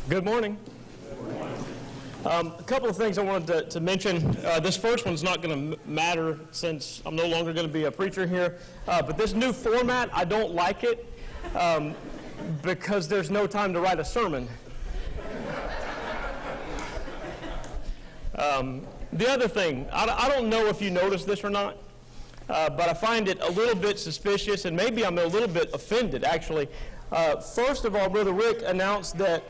Good morning. A couple of things I wanted to mention. This first one's not going to matter since I'm no longer going to be a preacher here. But this new format, I don't like it because there's no time to write a sermon. The other thing, I don't know if you noticed this or not, but I find it a little bit suspicious, and maybe I'm a little bit offended, actually. First of all, Brother Rick announced that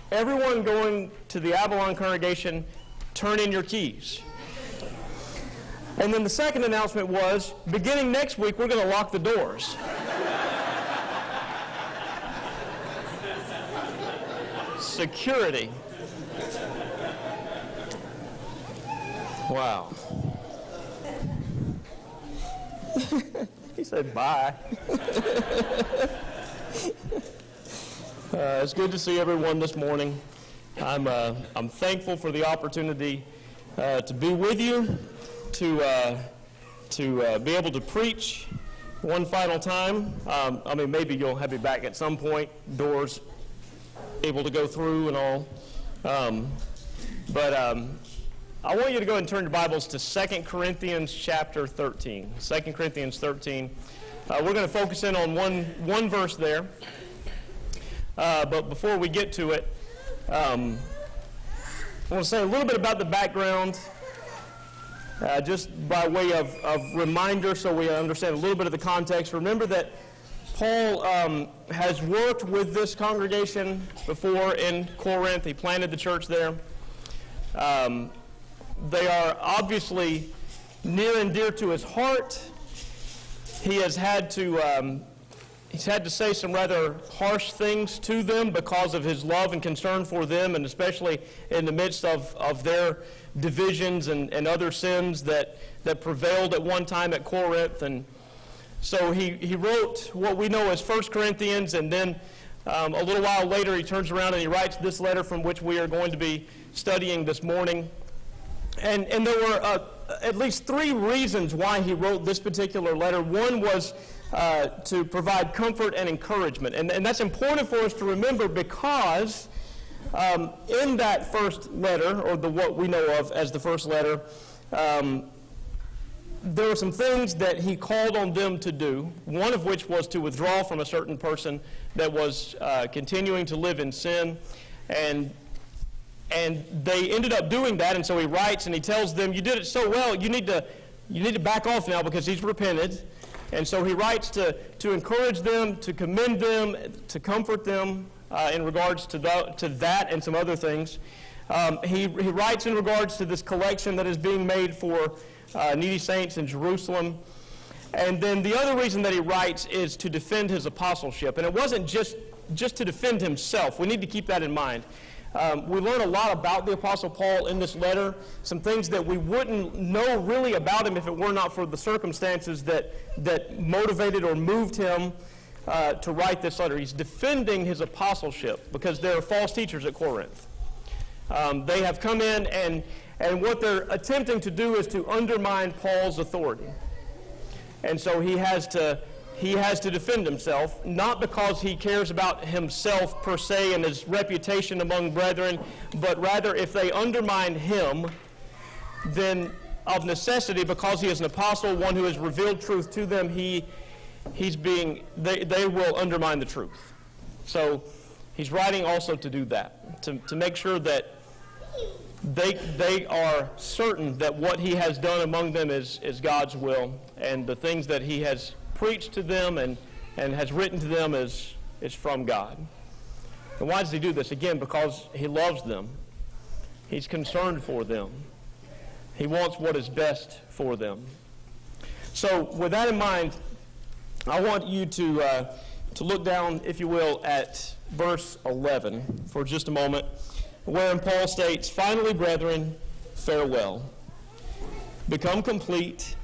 everyone going to the Avalon congregation, turn in your keys. And then the second announcement was, beginning next week, we're going to lock the doors. Security. Wow. He said bye. It's good to see everyone this morning. I'm thankful for the opportunity to be with you, to be able to preach one final time. I mean, maybe you'll have me back at some point, doors able to go through and all. But I want you to go ahead and turn your Bibles to 2 Corinthians chapter 13. 2 Corinthians 13. We're going to focus in on one verse there. But before we get to it, I want to say a little bit about the background, just by way of reminder so we understand a little bit of the context. Remember that Paul has worked with this congregation before in Corinth. He planted the church there. They are obviously near and dear to his heart. He has had to say some rather harsh things to them because of his love and concern for them, and especially in the midst of their divisions and other sins that prevailed at one time at Corinth. And so he wrote what we know as 1 Corinthians, and then a little while later he turns around and he writes this letter from which we are going to be studying this morning. And there were at least three reasons why he wrote this particular letter. One was to provide comfort and encouragement. And that's important for us to remember because in that first letter, or what we know of as the first letter, there were some things that he called on them to do, one of which was to withdraw from a certain person that was continuing to live in sin. And they ended up doing that, and so he writes and he tells them, you did it so well, you need to back off now because he's repented. And so he writes to encourage them, to commend them, to comfort them in regards to that and some other things. He writes in regards to this collection that is being made for needy saints in Jerusalem. And then the other reason that he writes is to defend his apostleship. And it wasn't just to defend himself. We need to keep that in mind. We learn a lot about the Apostle Paul in this letter, some things that we wouldn't know really about him if it were not for the circumstances that motivated or moved him to write this letter. He's defending his apostleship because there are false teachers at Corinth. They have come in, and what they're attempting to do is to undermine Paul's authority. And so he has to defend himself, not because he cares about himself per se and his reputation among brethren, but rather if they undermine him, then of necessity, because he is an apostle, one who has revealed truth to them, they will undermine the truth. So he's writing also to do that, to make sure that they are certain that what he has done among them is God's will, and the things that he has preached to them and has written to them is from God. And why does he do this? Again, because he loves them. He's concerned for them. He wants what is best for them. So with that in mind, I want you to look down, if you will, at verse 11 for just a moment, wherein Paul states, "Finally, brethren, farewell. Become complete,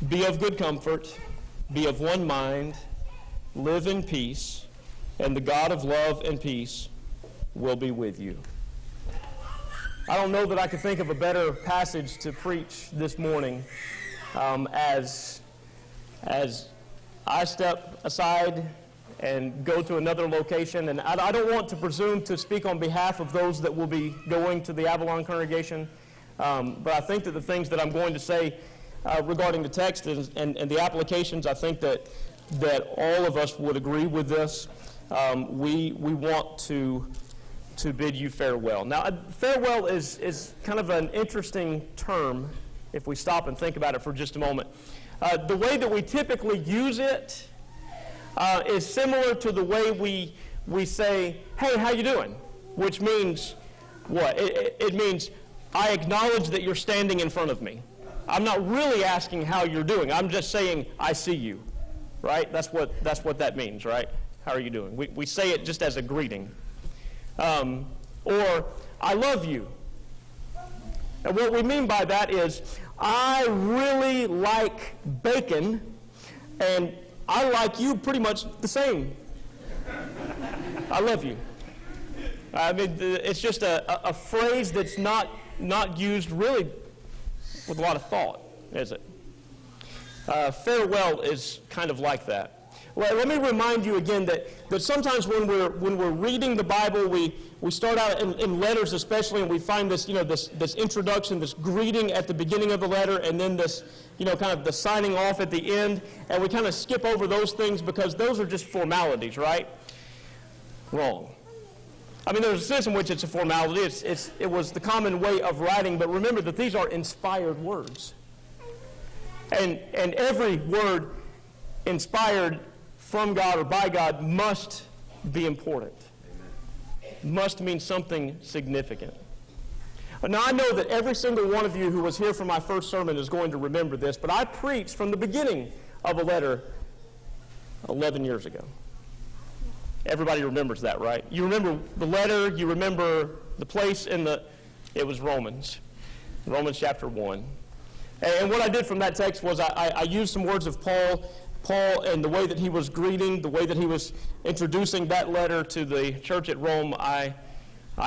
be of good comfort, be of one mind, live in peace, and the God of love and peace will be with you." I don't know that I could think of a better passage to preach this morning as I step aside and go to another location. And I don't want to presume to speak on behalf of those that will be going to the Avalon congregation, but I think that the things that I'm going to say regarding the text and the applications, I think that all of us would agree with this. We want to bid you farewell. Now, farewell is kind of an interesting term if we stop and think about it for just a moment. The way that we typically use it is similar to the way we say, hey, how you doing? Which means what? It means I acknowledge that you're standing in front of me. I'm not really asking how you're doing. I'm just saying I see you, right? That's what that means, right? How are you doing? We say it just as a greeting. Or I love you. And what we mean by that is I really like bacon, and I like you pretty much the same. I love you. I mean, it's just a phrase that's not used really with a lot of thought, is it? Farewell is kind of like that. Well, let me remind you again that sometimes when we're reading the Bible, we start out in letters especially, and we find this, this introduction, this greeting at the beginning of the letter, and then this, kind of the signing off at the end, and we kind of skip over those things because those are just formalities, right? Wrong. I mean, there's a sense in which it's a formality. It was the common way of writing, but remember that these are inspired words. And every word inspired from God or by God must be important. Amen. Must mean something significant. Now, I know that every single one of you who was here for my first sermon is going to remember this, but I preached from the beginning of a letter 11 years ago. Everybody remembers that, right? You remember the letter, you remember the place it was Romans chapter 1. And what I did from that text was I used some words of Paul and the way that he was greeting, the way that he was introducing that letter to the church at Rome. I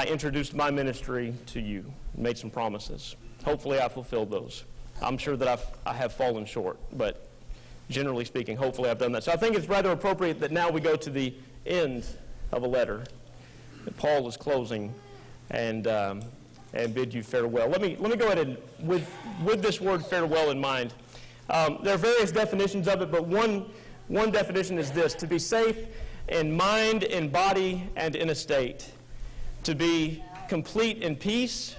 introduced my ministry to you, made some promises. Hopefully I fulfilled those. I'm sure that I have fallen short, but generally speaking, hopefully I've done that. So I think it's rather appropriate that now we go to the end of a letter that Paul is closing and bid you farewell. Let me go ahead and with this word farewell in mind. There are various definitions of it, but one definition is this: to be safe in mind, in body, and in estate. To be complete in peace,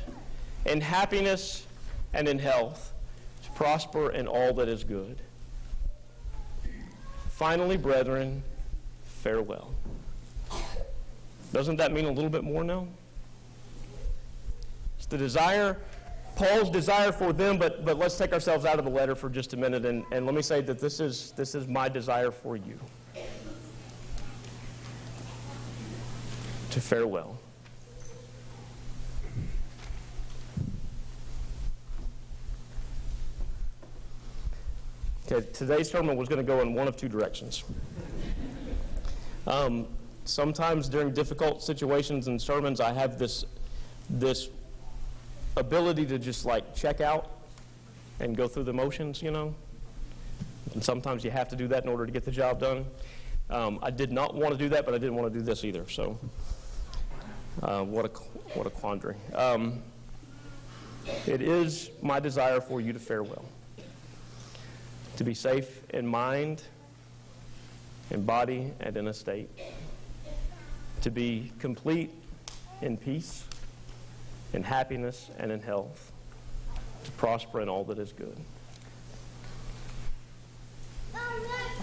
in happiness, and in health. To prosper in all that is good. Finally, brethren, farewell. Doesn't that mean a little bit more now? It's the desire, Paul's desire for them, but let's take ourselves out of the letter for just a minute, and let me say that this is my desire for you. To farewell. Okay, today's sermon was going to go in one of two directions. Sometimes during difficult situations in sermons, I have this ability to just like check out and go through the motions, And sometimes you have to do that in order to get the job done. I did not want to do that, but I didn't want to do this either. So, what a quandary. It is my desire for you to farewell. To be safe in mind, in body, and in estate. To be complete in peace, in happiness, and in health. To prosper in all that is good.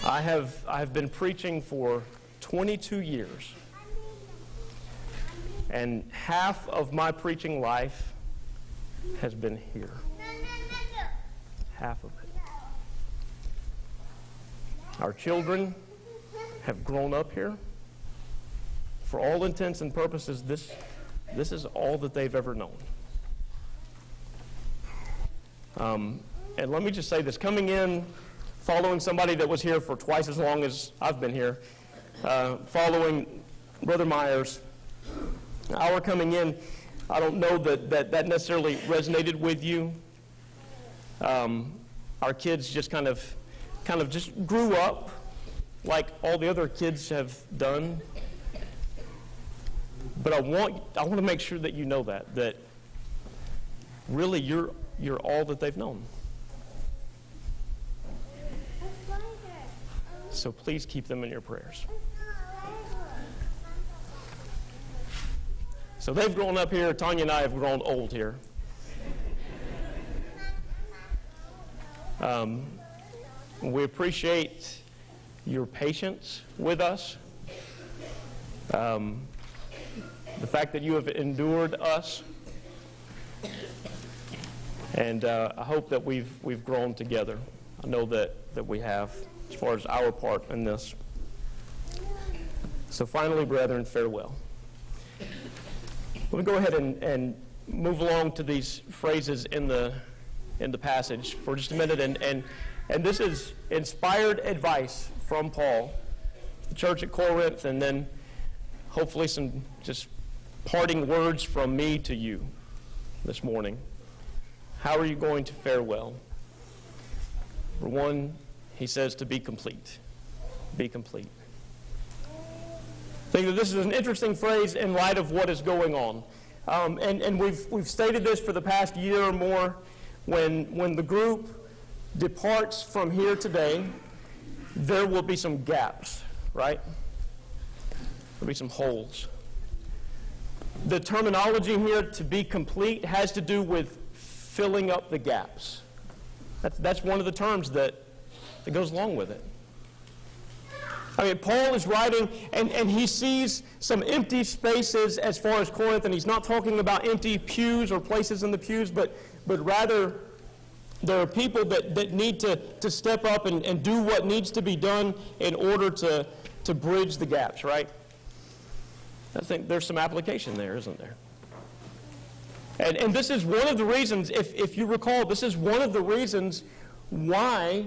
I have been preaching for 22 years. And half of my preaching life has been here. Half of it. Our children have grown up here. For all intents and purposes, this is all that they've ever known. And let me just say this, coming in, following somebody that was here for twice as long as I've been here, following Brother Myers, our coming in, I don't know that necessarily resonated with you. Our kids just kind of just grew up like all the other kids have done. But I want to make sure that you know that really you're all that they've known. So please keep them in your prayers. So they've grown up here. Tanya and I have grown old here. We appreciate your patience with us. The fact that you have endured us. And I hope that we've grown together. I know that we have, as far as our part in this. So finally, brethren, farewell. We'll go ahead and move along to these phrases in the passage for just a minute. And this is inspired advice from Paul, the church at Corinth, and then hopefully some just parting words from me to you this morning. How are you going to fare well? For one, he says to be complete. Be complete. I think that this is an interesting phrase in light of what is going on. And we've stated this for the past year or more. When the group departs from here today, there will be some gaps, right? There'll be some holes. The terminology here, to be complete, has to do with filling up the gaps. That's one of the terms that goes along with it. I mean, Paul is writing, and he sees some empty spaces as far as Corinth, and he's not talking about empty pews or places in the pews, but rather there are people that need to step up and do what needs to be done in order to bridge the gaps, right? I think there's some application there, isn't there? And this is one of the reasons, if you recall, this is one of the reasons why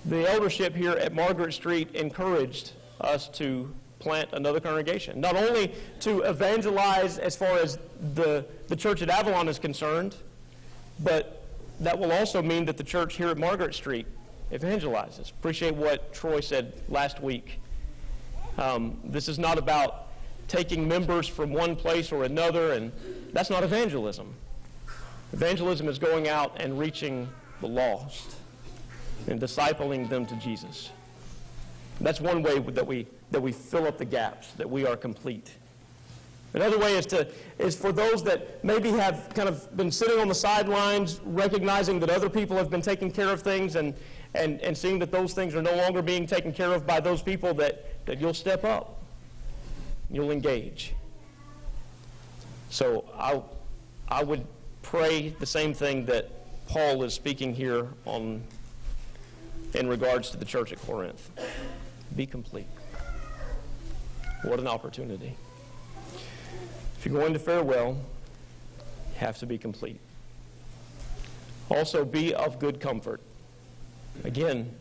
the eldership here at Margaret Street encouraged us to plant another congregation. Not only to evangelize as far as the church at Avalon is concerned, but that will also mean that the church here at Margaret Street evangelizes. Appreciate what Troy said last week. This is not about taking members from one place or another, and that's not evangelism. Evangelism is going out and reaching the lost and discipling them to Jesus. That's one way that we fill up the gaps, that we are complete. Another way is for those that maybe have kind of been sitting on the sidelines, recognizing that other people have been taking care of things and seeing that those things are no longer being taken care of by those people, that you'll step up. You'll engage. So I would pray the same thing that Paul is speaking here on in regards to the church at Corinth. Be complete. What an opportunity. If you're going to fare well, you have to be complete. Also, be of good comfort. Again,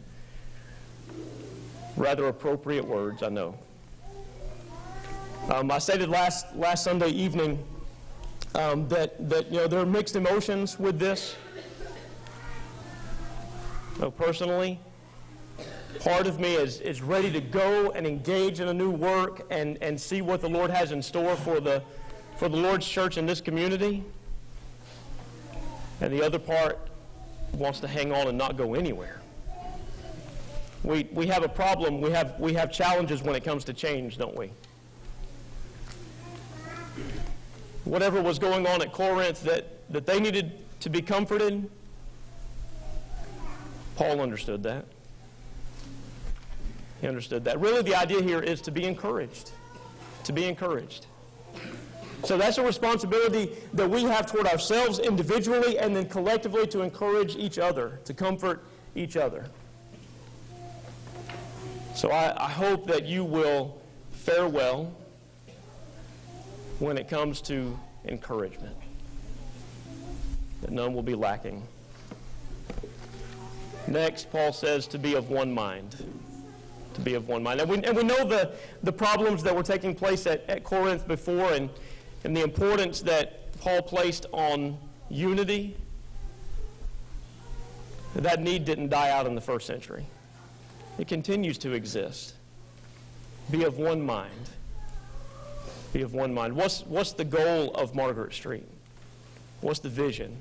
rather appropriate words, I know. I stated last Sunday evening that there are mixed emotions with this. Personally, part of me is ready to go and engage in a new work and see what the Lord has in store for the Lord's church in this community. And the other part wants to hang on and not go anywhere. We have a problem. We have challenges when it comes to change, don't we? Whatever was going on at Corinth that they needed to be comforted, Paul understood that. He understood that. Really, the idea here is to be encouraged. To be encouraged. So that's a responsibility that we have toward ourselves individually and then collectively to encourage each other, to comfort each other. So I hope that you will fare well when it comes to encouragement, that none will be lacking. Next, Paul says to be of one mind. To be of one mind. And we know the problems that were taking place at Corinth before and the importance that Paul placed on unity. That need didn't die out in the first century. It continues to exist. Be of one mind. Be of one mind. What's the goal of Margaret Street? What's the vision?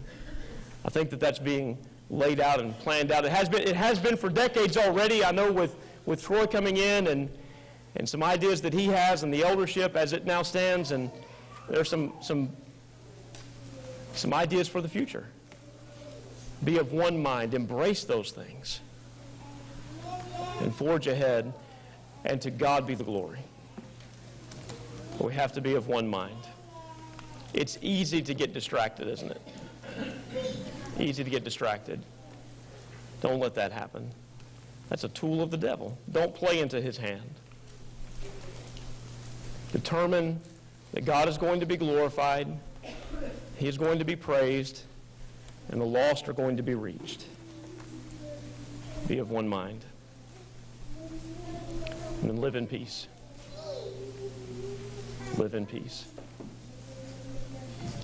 I think that's being laid out and planned out. It has been for decades already. I know with Troy coming in and some ideas that he has and the eldership as it now stands, and there's some ideas for the future. Be of one mind. Embrace those things and forge ahead, and to God be the glory. But we have to be of one mind. It's easy to get distracted, isn't it? Easy to get distracted. Don't let that happen. That's a tool of the devil. Don't play into his hand. Determine that God is going to be glorified, he is going to be praised, and the lost are going to be reached. Be of one mind. And then live in peace. Live in peace.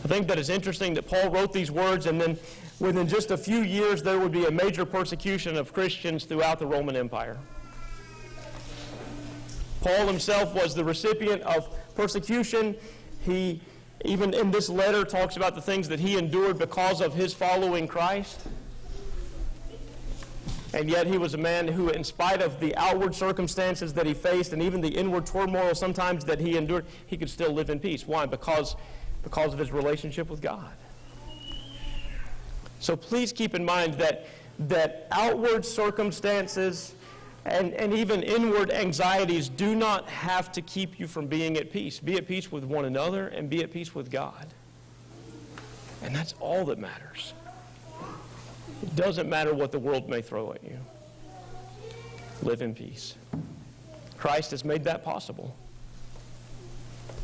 I think that it's interesting that Paul wrote these words, and then within just a few years there would be a major persecution of Christians throughout the Roman Empire. Paul himself was the recipient of persecution. He, even in this letter, talks about the things that he endured because of his following Christ. And yet he was a man who, in spite of the outward circumstances that he faced and even the inward turmoil sometimes that he endured, he could still live in peace. Why? Because of his relationship with God. So please keep in mind that outward circumstances and even inward anxieties do not have to keep you from being at peace. Be at peace with one another and be at peace with God. And that's all that matters. It doesn't matter what the world may throw at you. Live in peace. Christ has made that possible.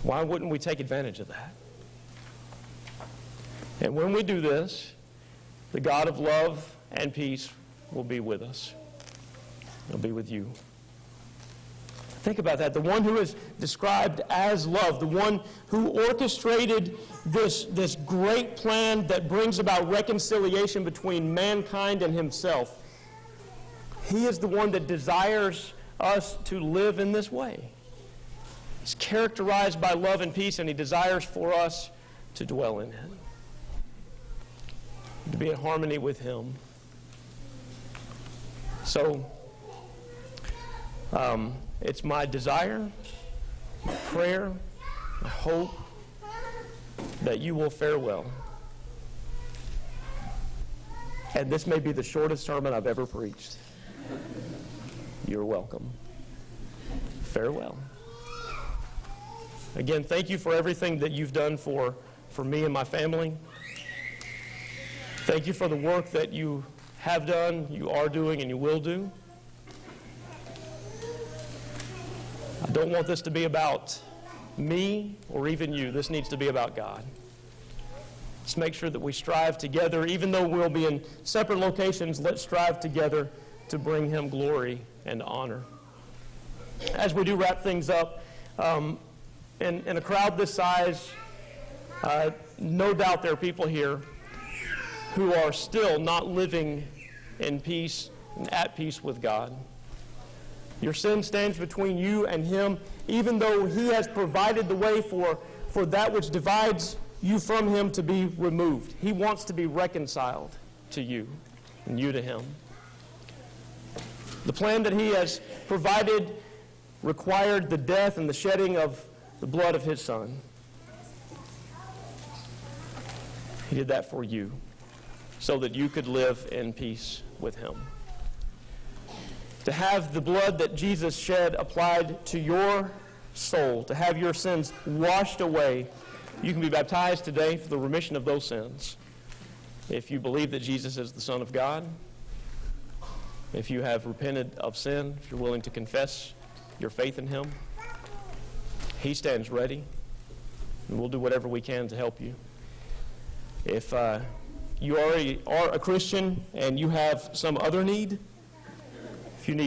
Why wouldn't we take advantage of that? And when we do this, the God of love and peace will be with us. He'll be with you. Think about that. The one who is described as love, the one who orchestrated this great plan that brings about reconciliation between mankind and himself, he is the one that desires us to live in this way. He's characterized by love and peace, and he desires for us to dwell in it, to be in harmony with him. So, it's my desire, my prayer, my hope that you will fare well. And this may be the shortest sermon I've ever preached. You're welcome. Farewell. Again, thank you for everything that you've done for me and my family. Thank you for the work that you have done, you are doing, and you will do. I don't want this to be about me or even you. This needs to be about God. Let's make sure that we strive together. Even though we'll be in separate locations, let's strive together to bring him glory and honor. As we do wrap things up, in a crowd this size, no doubt there are people here who are still not living in peace and at peace with God. Your sin stands between you and him, even though he has provided the way for that which divides you from him to be removed. He wants to be reconciled to you and you to him. The plan that he has provided required the death and the shedding of the blood of his Son. He did that for you so that you could live in peace with him. To have the blood that Jesus shed applied to your soul, to have your sins washed away, you can be baptized today for the remission of those sins. If you believe that Jesus is the Son of God, if you have repented of sin, if you're willing to confess your faith in him, he stands ready, and we'll do whatever we can to help you. If you already are a Christian and you have some other need,